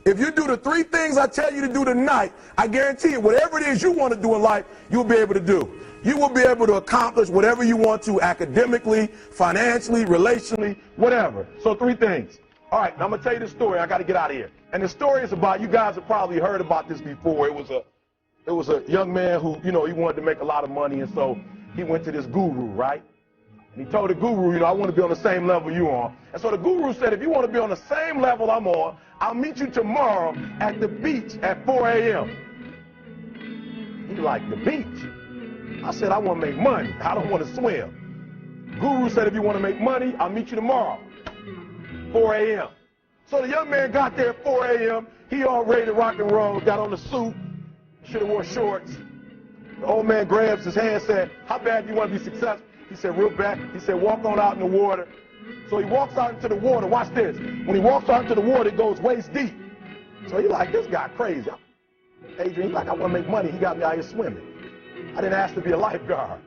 If you do the 3 things I tell you to do tonight, I guarantee you, whatever it is you want to do in life, you'll be able to do. You will be able to accomplish whatever you want to academically, financially, relationally, whatever. So 3 things. All right, now I'm going to tell you the story. I got to get out of here. And the story is about, you guys have probably heard about this before. It was a young man who, he wanted to make a lot of money, and so he went to this guru, right? And he told the guru, I want to be on the same level you are. And so the guru said, if you want to be on the same level I'm on, I'll meet you tomorrow at the beach at 4 a.m. He's like, the beach? I said, I want to make money. I don't want to swim. Guru said, if you want to make money, I'll meet you tomorrow, 4 a.m. So the young man got there at 4 a.m. He all ready to rock and roll, got on the suit, should have wore shorts. The old man grabs his hand and said, how bad do you want to be successful? He said, real bad. He said, walk on out in the water. So he walks out into the water. Watch this. When he walks out into the water, it goes waist deep. So he's like, this guy crazy. Adrian, he's like, I want to make money. He got me out here swimming. I didn't ask to be a lifeguard.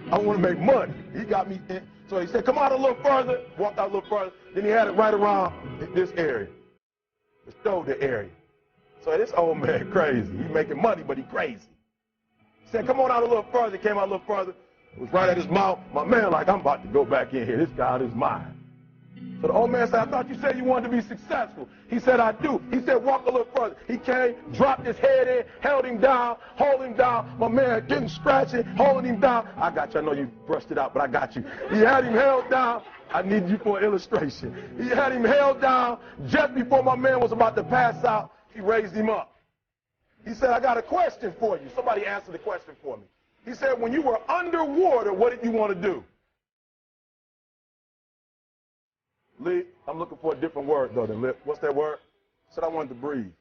I want to make money. He got me in. So he said, come out a little further. Walked out a little further. Then he had it right around this area, the shoulder area. So this old man crazy. He's making money, but he crazy. He said, come on out a little further. He came out a little further. It was right at his mouth. My man like, I'm about to go back in here. This guy is mine. So the old man said, I thought you said you wanted to be successful. He said, I do. He said, walk a little further. He came, dropped his head in, held him down, hold him down. My man getting scratching, holding him down. I got you. I know you brushed it out, but I got you. He had him held down. I need you for an illustration. He had him held down. Just before my man was about to pass out, he raised him up. He said, I got a question for you. Somebody answer the question for me. He said, when you were underwater, what did you want to do? Lee, I'm looking for a different word, though, than lip. What's that word? He said, I wanted to breathe.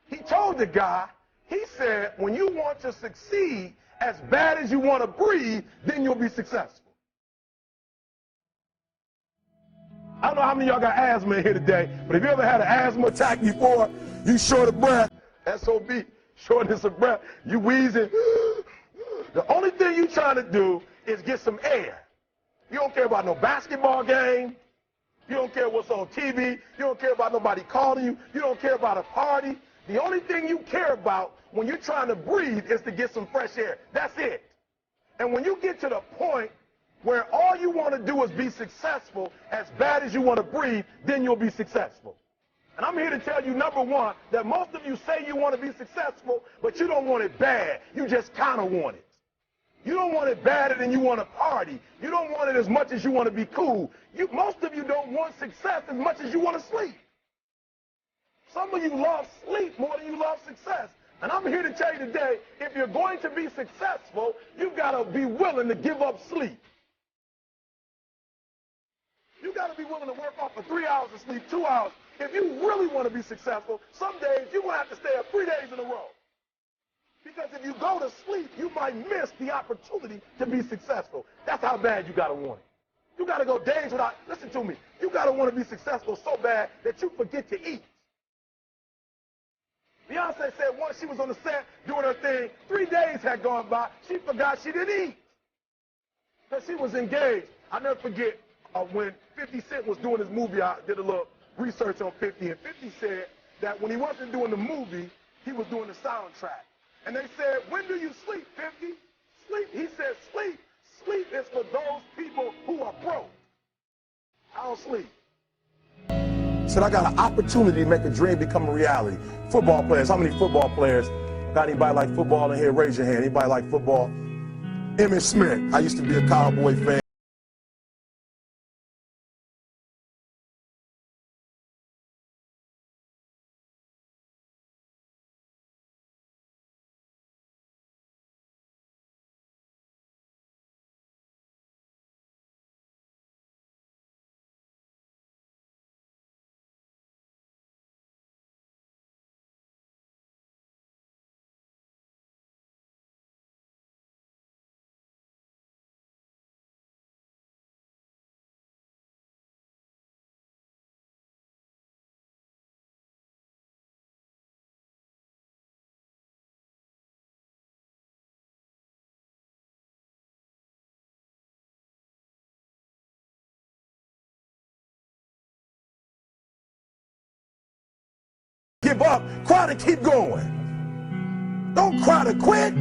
He told the guy, he said, when you want to succeed as bad as you want to breathe, then you'll be successful. I don't know how many of y'all got asthma in here today, but if you ever had an asthma attack before, you short of breath, SOB, shortness of breath, you wheezing. The only thing you trying to do is get some air. You don't care about no basketball game. You don't care what's on TV. You don't care about nobody calling you. You don't care about a party. The only thing you care about when you're trying to breathe is to get some fresh air. That's it. And when you get to the point where all you want to do is be successful as bad as you want to breathe, then you'll be successful. And I'm here to tell you, number one, that most of you say you want to be successful, but you don't want it bad. You just kind of want it. You don't want it badder than you want to party. You don't want it as much as you want to be cool. Most of you don't want success as much as you want to sleep. Some of you love sleep more than you love success. And I'm here to tell you today, if you're going to be successful, you've got to be willing to give up sleep. You've got to be willing to work off for 3 hours of sleep, 2 hours. If you really want to be successful, some days you're going to have to stay up 3 days in a row. Because if you go to sleep, you might miss the opportunity to be successful. That's how bad you got to want it. You got to go days without, listen to me, you got to want to be successful so bad that you forget to eat. Beyonce said once she was on the set doing her thing, 3 days had gone by, she forgot she didn't eat. Because she was engaged. I'll never forget when 50 Cent was doing his movie, I did a little research on 50, and 50 said that when he wasn't doing the movie, he was doing the soundtrack. And they said, when do you sleep, 50? Sleep. He said, sleep. Sleep is for those people who are broke. I don't sleep. Said, I got an opportunity to make a dream become a reality. Football players, how many football players? Got anybody like football in here? Raise your hand. Anybody like football? Emmitt Smith. I used to be a Cowboy fan. give up. Cry to keep going. Don't cry to quit.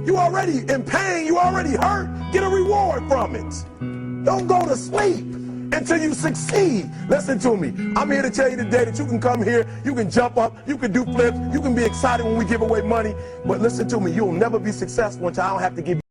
You already in pain. You already hurt. Get a reward from it. Don't go to sleep until you succeed. Listen to me. I'm here to tell you today that you can come here, you can jump up, you can do flips, you can be excited when we give away money. But listen to me, you'll never be successful until I don't have to give you.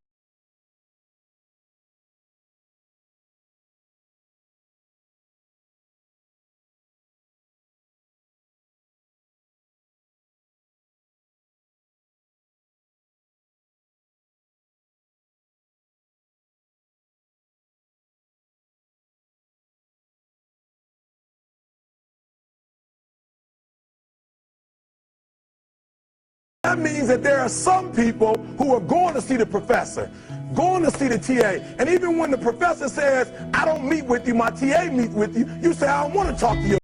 That means that there are some people who are going to see the professor, going to see the TA. And even when the professor says, I don't meet with you, my TA meets with you, you say, I don't want to talk to you.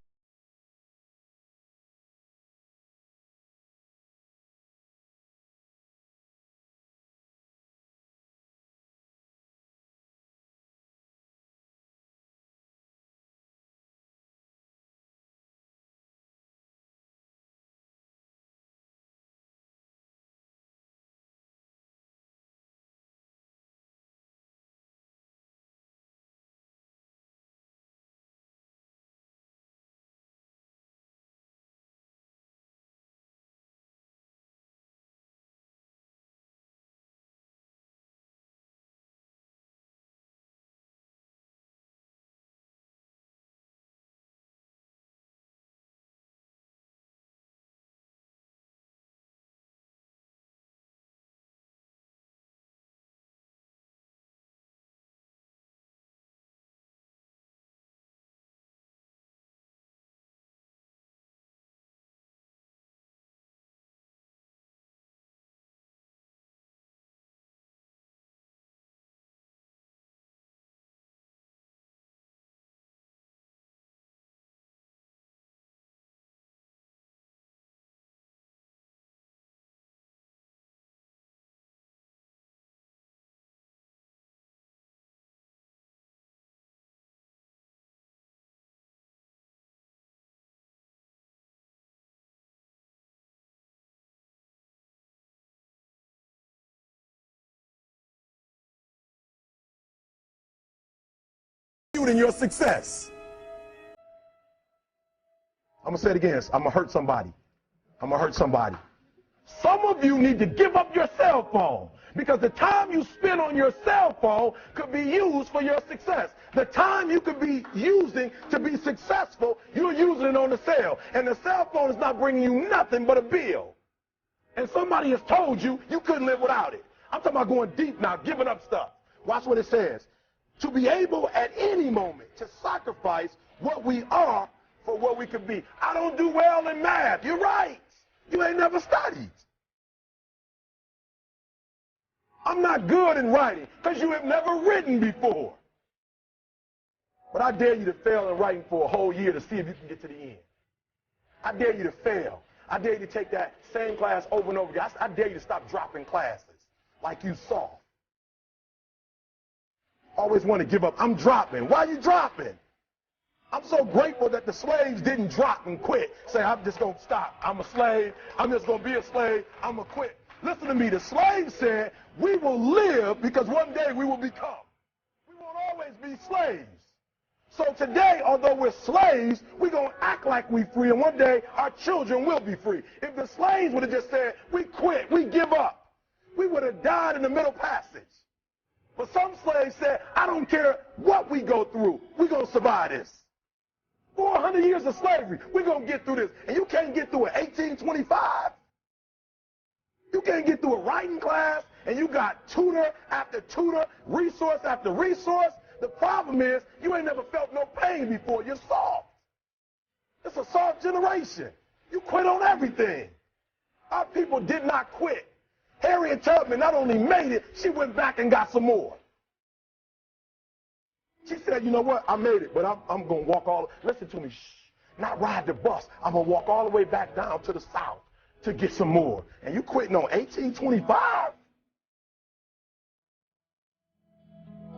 In your success. I'm going to say it again. I'm going to hurt somebody. I'm going to hurt somebody. Some of you need to give up your cell phone because the time you spend on your cell phone could be used for your success. The time you could be using to be successful, you're using it on the cell. And the cell phone is not bringing you nothing but a bill. And somebody has told you you couldn't live without it. I'm talking about going deep now, giving up stuff. Watch what it says. To be able at any moment to sacrifice what we are for what we could be. I don't do well in math. You're right. You ain't never studied. I'm not good in writing because you have never written before. But I dare you to fail in writing for a whole year to see if you can get to the end. I dare you to fail. I dare you to take that same class over and over again. I dare you to stop dropping classes like you saw. Always want to give up. I'm dropping. Why are you dropping? I'm so grateful that the slaves didn't drop and quit. Say, I'm just going to stop. I'm a slave. I'm just going to be a slave. I'm going to quit. Listen to me. The slaves said, we will live because one day we will become. We won't always be slaves. So today, although we're slaves, we're going to act like we're free, and one day our children will be free. If the slaves would have just said, we quit, we give up, we would have died in the Middle Passage. But some slaves said, I don't care what we go through, we're going to survive this. 400 years of slavery, we're going to get through this. And you can't get through it 1825. You can't get through a writing class, and you got tutor after tutor, resource after resource. The problem is, you ain't never felt no pain before. You're soft. It's a soft generation. You quit on everything. Our people did not quit. Harriet Tubman not only made it, she went back and got some more. She said, you know what, I made it, but I'm going to walk all, listen to me, not ride the bus. I'm going to walk all the way back down to the South to get some more. And you quitting on 1825?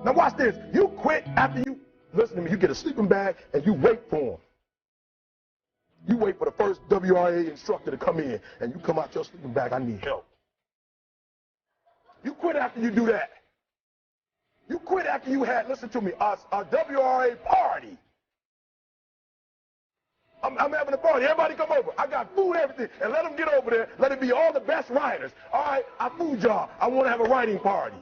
Now watch this. You quit after you, listen to me, you get a sleeping bag and you wait for them. You wait for the first WRA instructor to come in, and you come out your sleeping bag, I need help. You quit after you do that. You quit after you had, listen to me, a WRA party. I'm having a party. Everybody come over. I got food, everything. And let them get over there. Let it be all the best writers. All right, I food y'all. I want to have a writing party.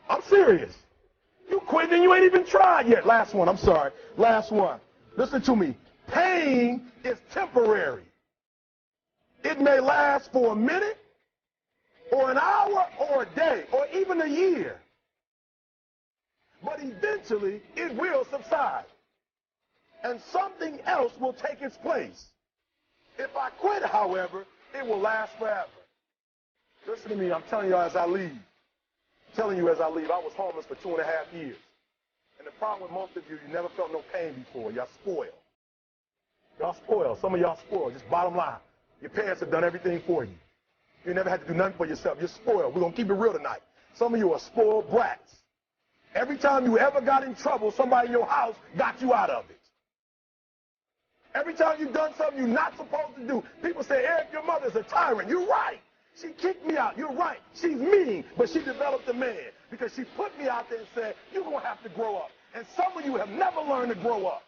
I'm serious. You quit and you ain't even tried yet. Last one. I'm sorry. Last one. Listen to me. Pain is temporary. It may last for a minute or an hour or a day or even a year. But eventually, it will subside. And something else will take its place. If I quit, however, it will last forever. Listen to me, I'm telling you as I leave. I'm telling you as I leave, I was homeless for 2.5 years. And the problem with most of you, you never felt no pain before. Y'all spoiled. Y'all spoiled. Some of y'all spoiled. Just bottom line. Your parents have done everything for you. You never had to do nothing for yourself. You're spoiled. We're going to keep it real tonight. Some of you are spoiled brats. Every time you ever got in trouble, somebody in your house got you out of it. Every time you've done something you're not supposed to do, people say, Eric, your mother's a tyrant. You're right. She kicked me out. You're right. She's mean, but she developed a man because she put me out there and said, you're going to have to grow up. And some of you have never learned to grow up.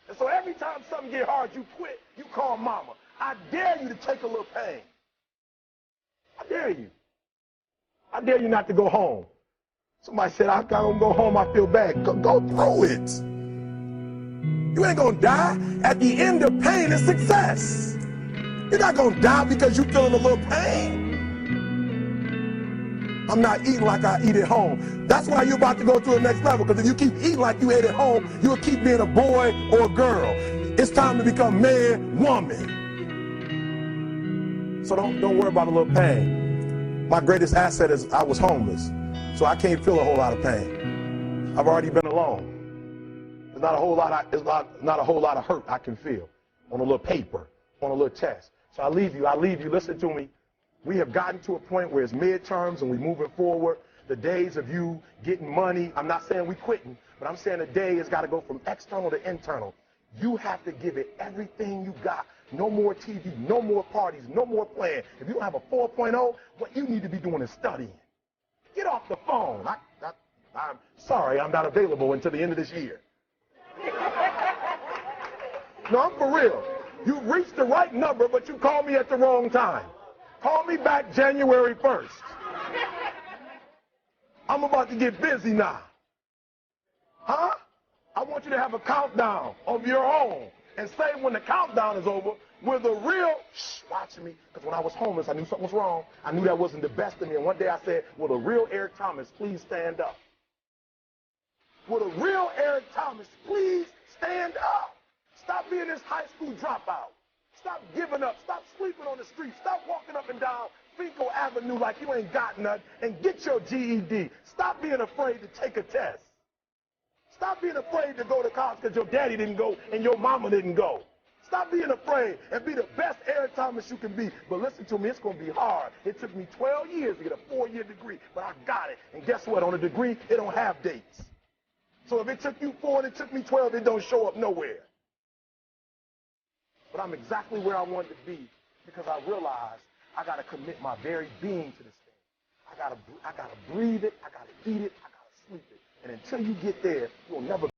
And so every time something gets hard, you quit, you call mama. I dare you to take a little pain. I dare you. I dare you not to go home. Somebody said, I don't go home, I feel bad. Go through it. You ain't gonna die. At the end of pain is success. You're not gonna die because you're feeling a little pain. I'm not eating like I eat at home. That's why you're about to go to the next level, because if you keep eating like you ate at home, you'll keep being a boy or a girl. It's time to become man, woman. So don't worry about a little pain. My greatest asset is I was homeless. So I can't feel a whole lot of pain. I've already been alone. There's not a whole lot of hurt I can feel on a little paper, on a little test. So I leave you. Listen to me. We have gotten to a point where it's midterms and we're moving forward. The days of you getting money, I'm not saying we quitting, but I'm saying the day has got to go from external to internal. You have to give it everything you got. No more TV, no more parties, no more playing. If you don't have a 4.0, what you need to be doing is studying. Get off the phone. I'm sorry, I'm not available until the end of this year. No, I'm for real. You reached the right number, but you called me at the wrong time. Call me back January 1st. I'm about to get busy now. Huh? I want you to have a countdown of your own and say when the countdown is over, with a real, watch me, because when I was homeless, I knew something was wrong. I knew that wasn't the best of me. And one day I said, will the real Eric Thomas please stand up? Will the real Eric Thomas please stand up? Stop being this high school dropout. Stop giving up. Stop sleeping on the street. Stop walking up and down Fecal Avenue like you ain't got nothing, and get your GED. Stop being afraid to take a test. Stop being afraid to go to college because your daddy didn't go and your mama didn't go. Stop being afraid and be the best Eric Thomas you can be. But listen to me, it's going to be hard. It took me 12 years to get a 4-year degree, but I got it. And guess what? On a degree, it don't have dates. So if it took you 4 and it took me 12, it don't show up nowhere. But I'm exactly where I wanted to be because I realized I got to commit my very being to this thing. I got to breathe it. I got to eat it. I got to sleep it. And until you get there, you'll never